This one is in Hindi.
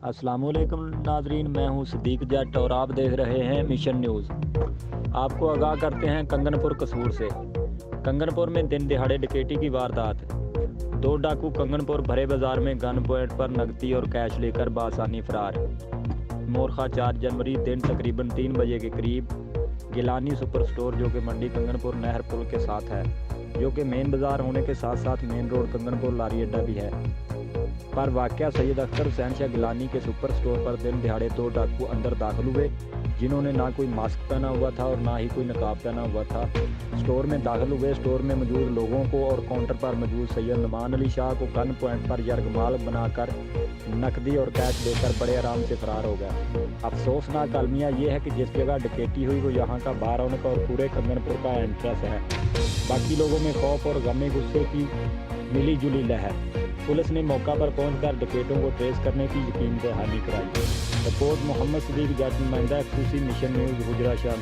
अस्सलामुअलैकुम नाजरीन, मैं हूं सिद्दीक जट और आप देख रहे हैं मिशन न्यूज़। आपको आगाह करते हैं कंगनपुर कसूर से। कंगनपुर में दिन दिहाड़े डकैटी की वारदात। 2 डाकू कंगनपुर भरे बाजार में गन पॉइंट पर नकदी और कैश लेकर बासानी फरार। मोरखा 4 जनवरी दिन तकरीबन 3 बजे के करीब गिलानी सुपर स्टोर जो कि मंडी कंगनपुर नहर पुल के साथ है, जो कि मेन बाज़ार होने के साथ साथ मेन रोड कंगनपुर लारी अड्डा भी है, पर वाक़या सैयद अख्तर शहनशाह गिलानी के सुपर स्टोर पर दिन दिहाड़े 2 डाकू अंदर दाखिल हुए, जिन्होंने ना कोई मास्क पहना हुआ था और ना ही कोई नकाब पहना हुआ था। स्टोर में दाखिल हुए, स्टोर में मौजूद लोगों को और काउंटर पर मौजूद सैयद नुमान अली शाह को गन पॉइंट पर यरगमाल बनाकर नकदी और कैश देकर बड़े आराम से फरार हो गया। अफसोसनाक अलमिया ये है कि जिस जगह डकैती हुई वो यहाँ का बारौन का और पूरे कंगनपुर का एंट्रेंस है। बाकी लोगों में खौफ और गमे गुस्से की मिली जुली लहर। पुलिस ने मौका पर पहुंचकर डकैतों को ट्रेस करने की यकीन दहानी कराई। रिपोर्ट मोहम्मद सिद्दीक जट, नुमाइंदा एक्सक्लूसिव मिशन न्यूज़, गुजरा शाह।